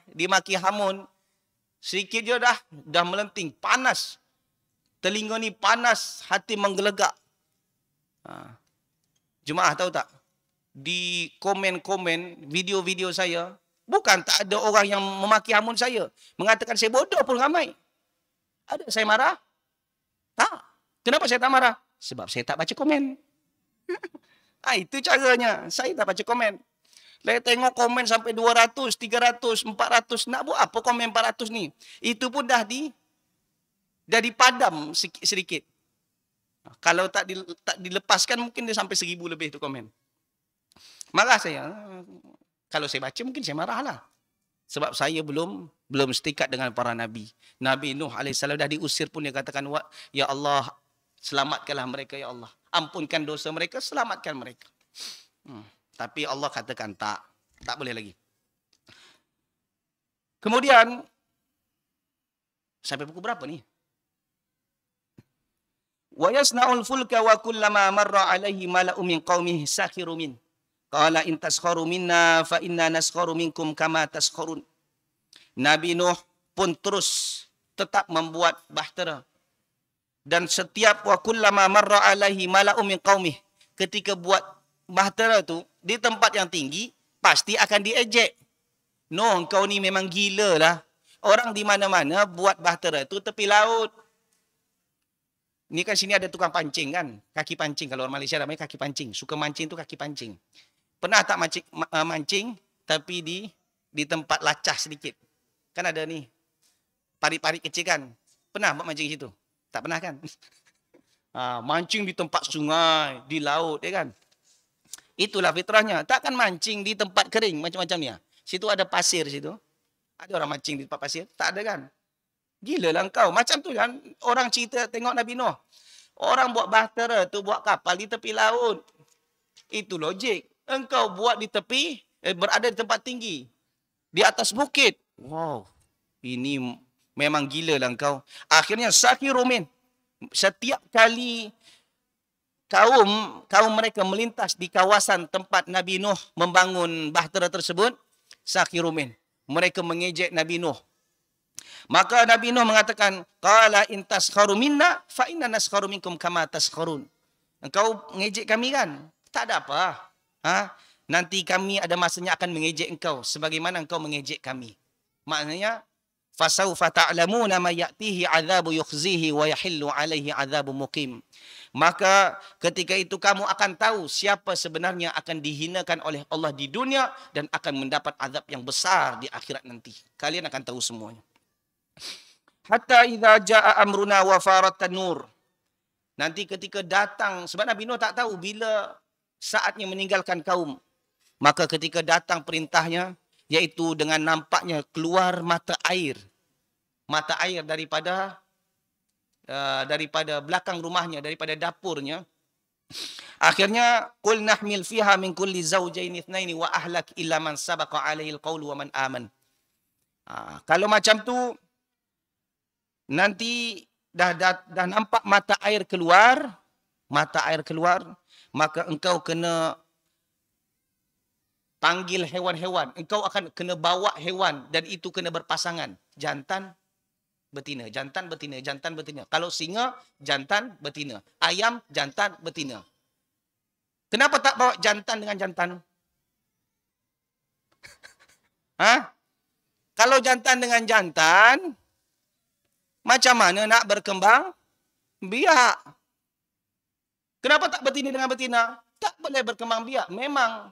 dimaki hamun. Sedikit je dah melenting, panas. Telinga ni panas, hati menggelegak. Jemaah tahu tak? Di komen-komen video-video saya, bukan tak ada orang yang memaki hamun saya. Mengatakan saya bodoh pun ramai. Ada saya marah? Tak. Kenapa saya tak marah? Sebab saya tak baca komen. Itu caranya. Saya tak baca komen. Saya tengok komen sampai 200, 300, 400. Nak buat apa komen 400 ni? Itu pun dah dipadam sedikit. Kalau tak dilepaskan, mungkin dia sampai 1000 lebih tu komen. Marah saya. Kalau saya baca, mungkin saya marahlah. Sebab saya belum setikat dengan para Nabi. Nabi Nuh AS dah diusir pun dia katakan, ya Allah, selamatkanlah mereka, ya Allah. Ampunkan dosa mereka, selamatkan mereka. Tapi Allah katakan tak boleh lagi. Kemudian, sampai pukul berapa ni? Wa yasna'ul fulka wa kullama marra alaihi mala'u min qaumihi sakhiru min. Qala in taskharu minna fa inna naskharu minkum kama taskharun. Nabi Nuh pun terus tetap membuat bahtera. Dan setiap wa kullama marra alaihi mala'u min qaumih, ketika buat bahtera tu di tempat yang tinggi, pasti akan diejek. Nuh, kau ni memang gila lah. Orang di mana-mana buat bahtera tu tepi laut. Ni kan sini ada tukang pancing kan? Kaki pancing. Kalau orang Malaysia namanya kaki pancing. Suka mancing tu kaki pancing. Pernah tak mancing tapi di tempat lacah sedikit? Kan ada ni parit-parit kecil kan? Pernah buat mancing situ? Tak pernah kan? Mancing di tempat sungai, di laut, ya kan? Itulah fitrahnya. Takkan mancing di tempat kering macam-macam ni. Situ ada pasir situ. Ada orang mancing di tempat pasir? Tak ada kan? Gila lah kau. Macam tu kan orang cerita tengok Nabi Nuh. Orang buat bahtera tu, buat kapal di tepi laut. Itu logik. Engkau buat di tepi, berada di tempat tinggi. Di atas bukit. Wow. Ini memang gila lah engkau. Akhirnya sakhirumin. Setiap kali kaum mereka melintas di kawasan tempat Nabi Nuh membangun bahtera tersebut, sakhirumin. Mereka mengejek Nabi Nuh. Maka Nabi Nuh mengatakan, qala in taskharu minna fa inna naskharu minkum kama taskharun. Engkau mengejek kami kan? Tak ada apa. Ha? Nanti kami ada masanya akan mengejek engkau sebagaimana engkau mengejek kami. Maknanya fasawfa ta'lamuna ma ya'tihi 'adzabu yukhzihi wa yahillu 'alaihi 'adzabu muqim. Maka ketika itu kamu akan tahu siapa sebenarnya akan dihinakan oleh Allah di dunia dan akan mendapat azab yang besar di akhirat nanti. Kalian akan tahu semuanya. Hatta idza jaa amruna wa farat tanur. Nanti ketika datang, sebab Nabi Nuh tak tahu bila saatnya meninggalkan kaum. Maka ketika datang perintahnya, yaitu dengan nampaknya keluar mata air. Mata air daripada belakang rumahnya, daripada dapurnya. Akhirnya, qul nahmil fiha min kulli zawjayn ithnaini wa ahlak illa man sabaqa alaihi alqawlu wa man aman. Kalau macam tu, nanti dah nampak mata air keluar, maka engkau kena panggil hewan-hewan. Engkau akan kena bawa hewan dan itu kena berpasangan. Jantan, betina, jantan, betina, jantan, betina. Kalau singa, jantan, betina. Ayam, jantan, betina. Kenapa tak bawa jantan dengan jantan? Kalau jantan dengan jantan, macam mana nak berkembang biak? Kenapa tak betina dengan betina? Tak boleh berkembang biak. Memang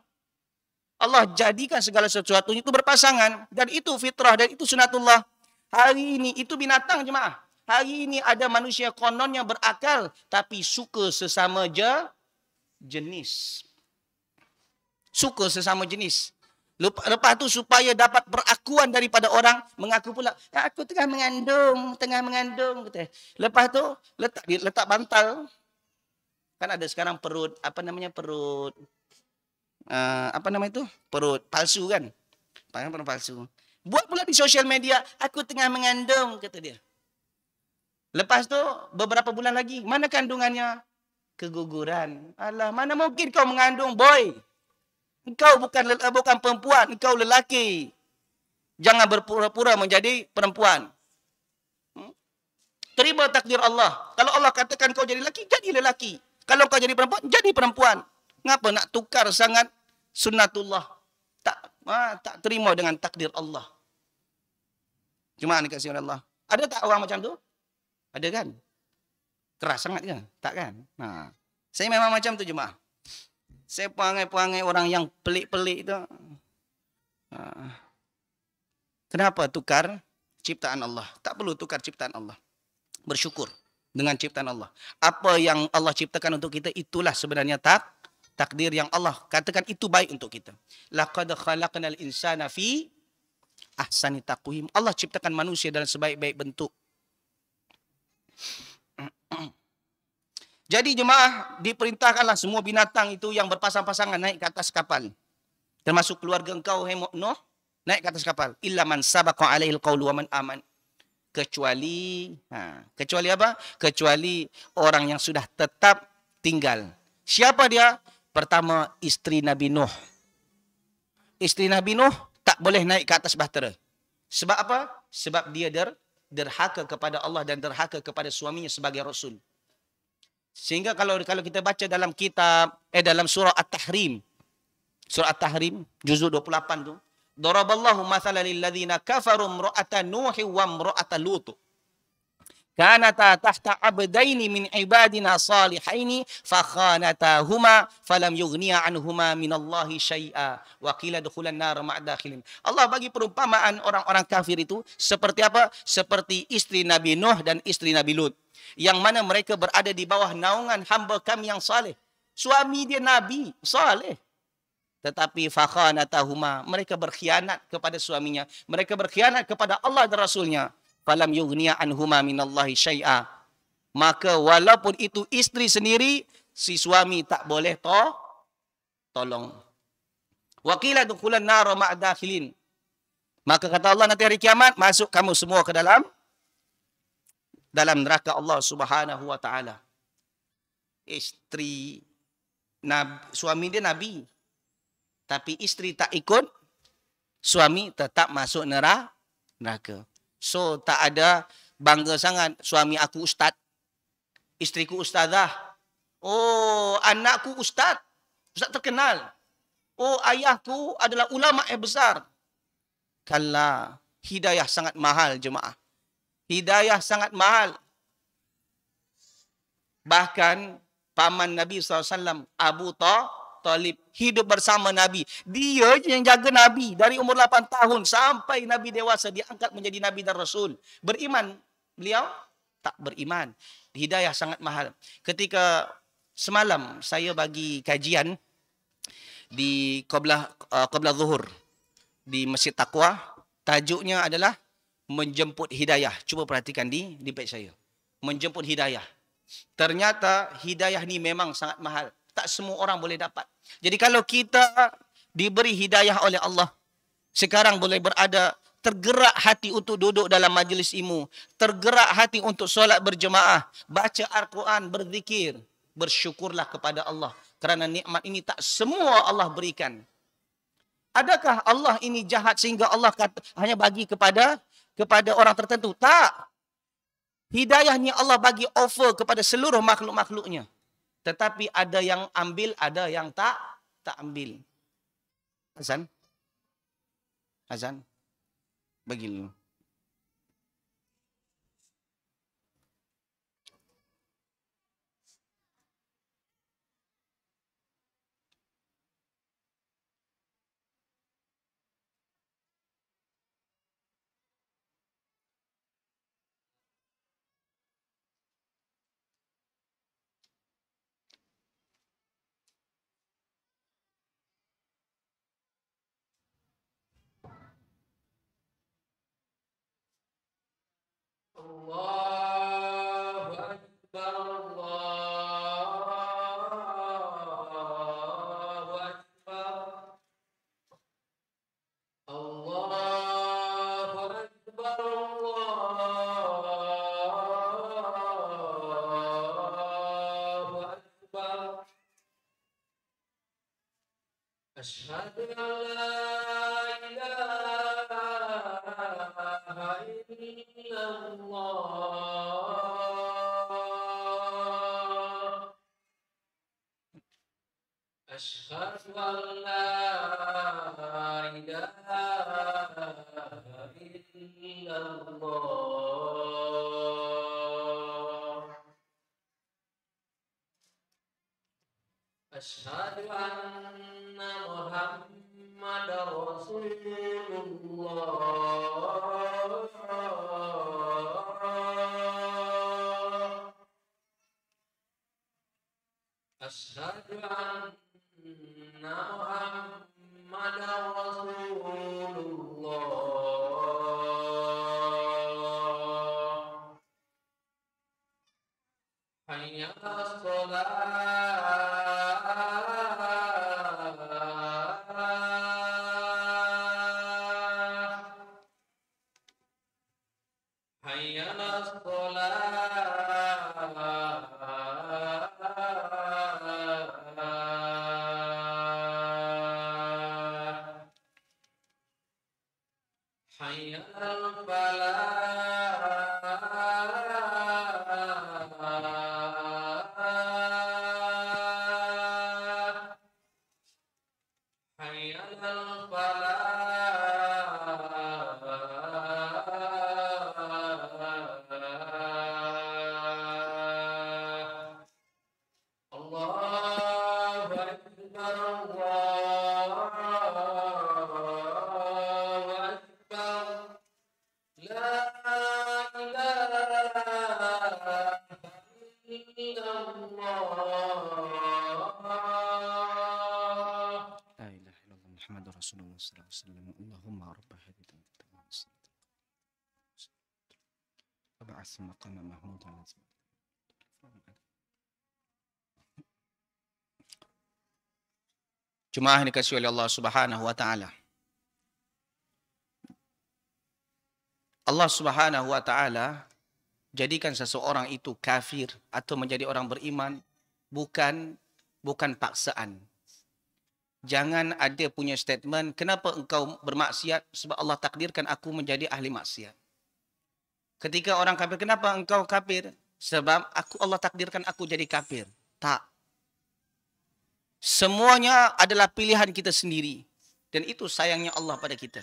Allah jadikan segala sesuatu itu berpasangan. Dan itu fitrah, dan itu sunatullah. Hari ini, itu binatang jemaah. Hari ini ada manusia kononnya berakal, tapi suka sesama jenis. Suka sesama jenis. Lepas tu supaya dapat perakuan daripada orang, mengaku pula, aku tengah mengandung. Lepas tu, letak bantal. Kan ada sekarang perut palsu kan? Perut palsu. Buat pula di sosial media, aku tengah mengandung, kata dia. Lepas tu, beberapa bulan lagi, mana kandungannya? Keguguran. Alah, mana mungkin kau mengandung, boy? Engkau bukan perempuan, engkau lelaki. Jangan berpura-pura menjadi perempuan. Terima takdir Allah. Kalau Allah katakan kau jadi lelaki, jadi lelaki. Kalau kau jadi perempuan, jadi perempuan. Ngapa nak tukar sangat sunnatullah? Tak terima dengan takdir Allah. Cuma ni kasih Allah. Ada tak orang macam tu? Ada kan? Keras sangat kan? Tak kan? Saya memang macam tu jemaah. Saya perangai-perangai orang yang pelik-pelik tu. Kenapa tukar ciptaan Allah? Tak perlu tukar ciptaan Allah. Bersyukur dengan ciptaan Allah. Apa yang Allah ciptakan untuk kita, itulah sebenarnya takdir yang Allah katakan itu baik untuk kita. Laqad khalaqnal insana fi ahsani taqwim. Allah ciptakan manusia dalam sebaik-baik bentuk. Jadi jemaah, diperintahkanlah semua binatang itu yang berpasang-pasangan naik ke atas kapal. Termasuk keluarga engkau, Nuh, naik ke atas kapal. Illa man sabaqa alaihil qawlu wa man aman. Kecuali apa? Kecuali orang yang sudah tetap tinggal. Siapa dia? Pertama, isteri Nabi Nuh. Isteri Nabi Nuh tak boleh naik ke atas bahtera. Sebab apa? Sebab dia derhaka kepada Allah dan derhaka kepada suaminya sebagai Rasul. Sehingga kalau kita baca dalam kitab, dalam surah At-Tahrim. Surah At-Tahrim, juzuk 28 tu. Daraballahu mathalan lil ladzina kafaru imra'ata Nuh wa imra'ata Lut. Kanata tahta abdaini min ibadina salihaini fakhanatahuma falam yughniya anhuma minallahi syai'a wa qila dukhulan nar ma'a dakhilin. Allah bagi perumpamaan orang-orang kafir itu seperti apa? Seperti istri Nabi Nuh dan istri Nabi Lut, yang mana mereka berada di bawah naungan hamba kami yang saleh. Suami dia Nabi saleh, tetapi fakhanatahuma, mereka berkhianat kepada suaminya, mereka berkhianat kepada Allah dan Rasulnya. Falam yughniya anhuma minallahi syai'a. Maka walaupun itu isteri sendiri, si suami tak boleh tolong. Wa qila dukhulan nar ma'a dakhilin. Maka kata Allah, nanti hari kiamat masuk kamu semua ke dalam neraka Allah Subhanahu wa taala. Isteri suami dia Nabi, tapi isteri tak ikut, suami tetap masuk neraka. So tak ada bangga sangat suami aku ustaz, isteriku ustazah. Oh, anakku ustaz, ustaz terkenal. Oh, ayahku adalah ulama yang besar. Kala, hidayah sangat mahal jemaah. Hidayah sangat mahal. Bahkan paman Nabi SAW, Abu Talib, hidup bersama Nabi. Dia yang jaga Nabi dari umur 8 tahun sampai Nabi dewasa, diangkat menjadi Nabi dan Rasul. Beriman beliau? Tak beriman. Hidayah sangat mahal. Ketika semalam saya bagi kajian di Qiblah Zuhur di Masjid Taqwa, tajuknya adalah menjemput hidayah. Cuba perhatikan di page saya. Menjemput hidayah. Ternyata hidayah ni memang sangat mahal. Tak semua orang boleh dapat. Jadi kalau kita diberi hidayah oleh Allah, sekarang boleh berada, tergerak hati untuk duduk dalam majlis ilmu, tergerak hati untuk solat berjemaah, baca Al-Quran, berzikir, bersyukurlah kepada Allah. Kerana nikmat ini tak semua Allah berikan. Adakah Allah ini jahat sehingga Allah hanya bagi kepada orang tertentu? Tak. Hidayahnya Allah bagi offer kepada seluruh makhluk-makhluknya. Tetapi ada yang ambil, ada yang tak ambil. Azan? Azan? Bagi dulu. Allahu Akbar, Allahu Akbar. Allahu Akbar, Allahu Akbar. Asyhadu an la ilaha illallah. Asyhadu an la ilaha illallah. Asyhadu anna Muhammadar Rasulullah. Asyhadu anna Muhammadar Rasulullah. Hayya 'alas shalah. Hayya 'alas shalah. Hayya 'alal falah. Hayya 'alal falah. Allahu Akbar, Allahu Akbar. La ilaha illallah. La ilaha illallah Muhammadur Rasulullah sallallahu alaihi wasallam. Allahumma rabb hadhihi al-ummah وابعث مقاما محمودا. Jemaah yang dikasihi oleh Allah Subhanahu wa taala. Allah Subhanahu wa taala jadikan seseorang itu kafir atau menjadi orang beriman bukan paksaan. Jangan ada punya statement, kenapa engkau bermaksiat? Sebab Allah takdirkan aku menjadi ahli maksiat. Ketika orang kafir, kenapa engkau kafir? Sebab Allah takdirkan aku jadi kafir. Tak. Semuanya adalah pilihan kita sendiri. Dan itu sayangnya Allah pada kita.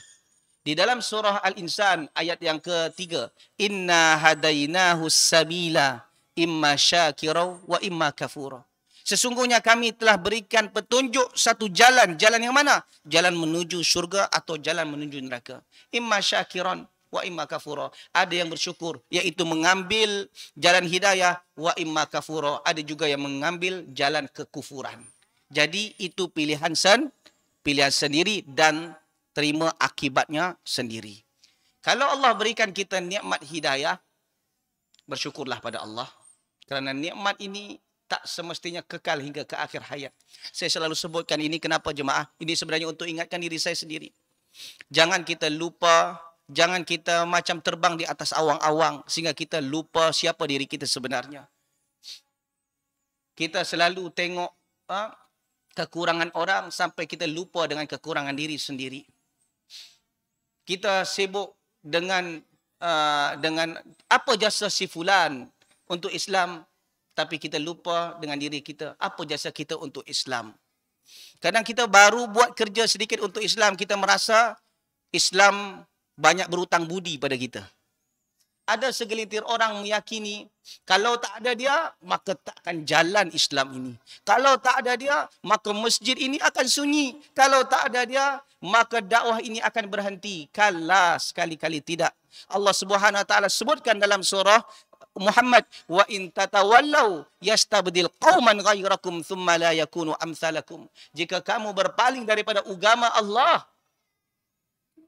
Di dalam surah Al-Insan ayat yang ketiga, Inna hadainahu sabila imma syakira wa imma kafura. Sesungguhnya kami telah berikan petunjuk satu jalan. Jalan yang mana? Jalan menuju syurga atau jalan menuju neraka. Imma syakiran wa imma kafura. Ada yang bersyukur, yaitu mengambil jalan hidayah. Wa imma kafura. Ada juga yang mengambil jalan kekufuran. Jadi itu pilihan sendiri dan terima akibatnya sendiri. Kalau Allah berikan kita nikmat hidayah, bersyukurlah pada Allah. Kerana nikmat ini tak semestinya kekal hingga ke akhir hayat. Saya selalu sebutkan ini, kenapa jemaah? Ini sebenarnya untuk ingatkan diri saya sendiri. Jangan kita lupa, jangan kita macam terbang di atas awang-awang sehingga kita lupa siapa diri kita sebenarnya. Kita selalu tengok kekurangan orang sampai kita lupa dengan kekurangan diri sendiri. Kita sibuk dengan apa jasa si fulan untuk Islam, tapi kita lupa dengan diri kita, apa jasa kita untuk Islam. Kadang kita baru buat kerja sedikit untuk Islam, kita merasa Islam banyak berhutang budi pada kita. Ada segelintir orang meyakini, kalau tak ada dia, maka tak akan jalan Islam ini. Kalau tak ada dia, maka masjid ini akan sunyi. Kalau tak ada dia, maka dakwah ini akan berhenti. Kala, sekali-kali tidak. Allah Subhanahu Wa Taala sebutkan dalam surah Muhammad, wa in tatawallau yastabdil qauman ghairakum thumma la yakunu amsalakum. Jika kamu berpaling daripada agama Allah,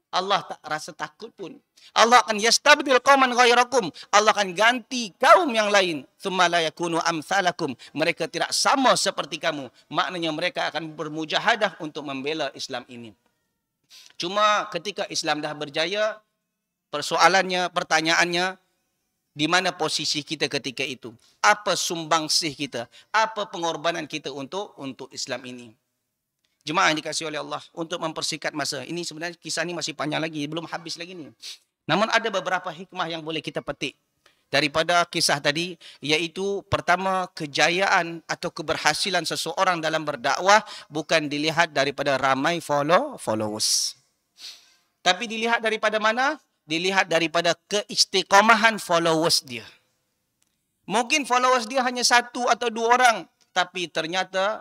Allah tak rasa takut pun. Allah akan yastabdil qauman ghairakum. Allah akan ganti kaum yang lain. Thumma la yakunu amsalakum. Mereka tidak sama seperti kamu. Maknanya mereka akan bermujahadah untuk membela Islam ini. Cuma ketika Islam dah berjaya, persoalannya, pertanyaannya, di mana posisi kita ketika itu? Apa sumbangsih kita? Apa pengorbanan kita untuk Islam ini? Jemaah yang dikasihi oleh Allah, untuk mempersingkat masa. Ini sebenarnya kisah ini masih panjang lagi, belum habis lagi ni. Namun ada beberapa hikmah yang boleh kita petik daripada kisah tadi, iaitu pertama, kejayaan atau keberhasilan seseorang dalam berdakwah bukan dilihat daripada ramai followers. Tapi dilihat daripada mana? Dilihat daripada keistiqomahan followers dia. Mungkin followers dia hanya 1 atau 2 orang, tapi ternyata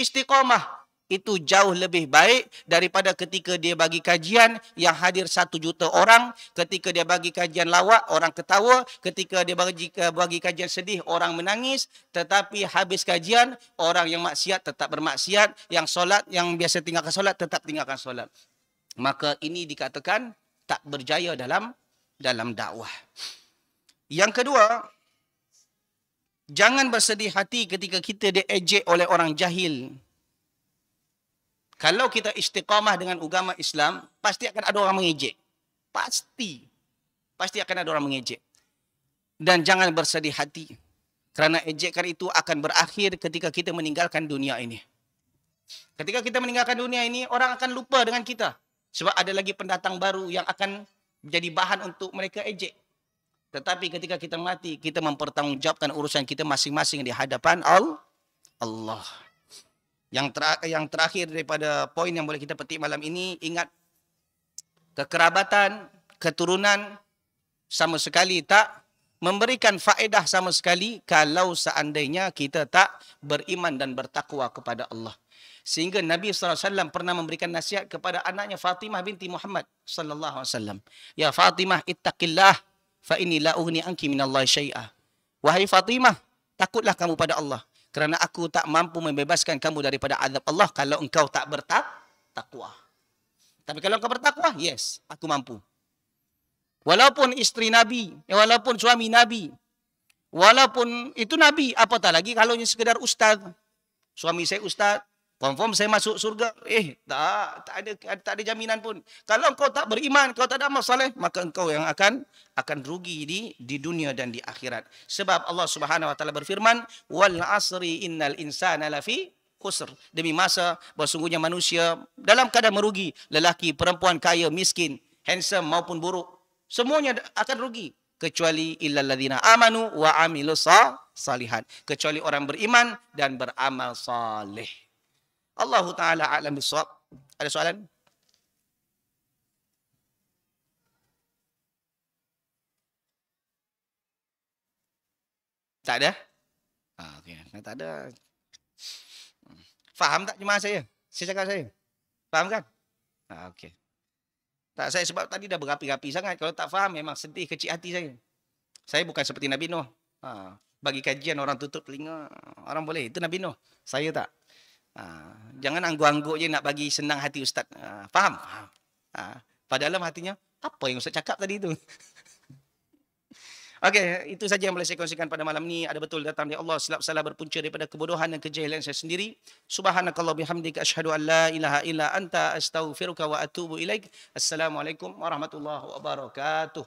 istiqomah. Itu jauh lebih baik daripada ketika dia bagi kajian yang hadir 1 juta orang, ketika dia bagi kajian lawak, orang ketawa, ketika dia bagi kajian sedih, orang menangis, tetapi habis kajian, orang yang maksiat tetap bermaksiat, yang solat, yang biasa tinggalkan solat, tetap tinggalkan solat. Maka ini dikatakan tak berjaya dalam dakwah. Yang kedua, jangan bersedih hati ketika kita diejek oleh orang jahil. Kalau kita istiqamah dengan agama Islam, pasti akan ada orang mengejek. Pasti akan ada orang mengejek. Dan jangan bersedih hati, kerana ejekan itu akan berakhir ketika kita meninggalkan dunia ini. Ketika kita meninggalkan dunia ini, orang akan lupa dengan kita. Sebab ada lagi pendatang baru yang akan menjadi bahan untuk mereka ejek. Tetapi ketika kita mati, kita mempertanggungjawabkan urusan kita masing-masing di hadapan Allah. Yang terakhir daripada poin yang boleh kita petik malam ini, ingat, kekerabatan, keturunan sama sekali tak memberikan faedah sama sekali kalau seandainya kita tak beriman dan bertakwa kepada Allah. Sehingga Nabi SAW pernah memberikan nasihat kepada anaknya Fatimah binti Muhammad SAW. Ya Fatimah, ittaqillah, fa inni la ughni anki minallahi syai'a. Wahai Fatimah, takutlah kamu pada Allah, kerana aku tak mampu membebaskan kamu daripada azab Allah kalau engkau tak bertakwa. Tapi kalau engkau bertakwa, yes, aku mampu. Walaupun isteri Nabi, walaupun suami Nabi, walaupun itu Nabi, apatah lagi kalau sekedar ustaz. Suami saya ustaz, confirm saya masuk surga. Tak ada jaminan pun. Kalau engkau tak beriman, kau tak ada amal saleh, maka engkau yang akan rugi di dunia dan di akhirat. Sebab Allah Subhanahu Wa Taala berfirman, wal asri innal insana lafi khusr. Demi masa, sesungguhnya manusia dalam keadaan merugi. Lelaki, perempuan, kaya, miskin, handsome maupun buruk, semuanya akan rugi. kecuali illal ladzina amanu wa amilus salihat, kecuali orang beriman dan beramal saleh. Allahu taala a'lam bissawab. Ada soalan? Tak ada? Okey, tak ada. Faham tak jemaah saya? Saya cakap saya. Faham kan? Okey. Tak, saya sebab tadi dah berapi-rapi sangat. Kalau tak faham memang sedih kecil hati saya. Saya bukan seperti Nabi Nuh. Bagi kajian orang tutup telinga. Orang boleh. Itu Nabi Nuh. Saya tak. Jangan angguk-angguk je nak bagi senang hati ustaz. Faham? Pada dalam hatinya, apa yang ustaz cakap tadi tu? Okey, itu saja yang boleh saya kongsikan pada malam ni. Ada betul datang dari Allah, silap salah berpunca daripada kebodohan dan kejahilan saya sendiri. Subhanakallah bihamdika asyhadu an la ilaha illa anta astaghfiruka wa atubu ilaik. Assalamualaikum warahmatullahi wabarakatuh.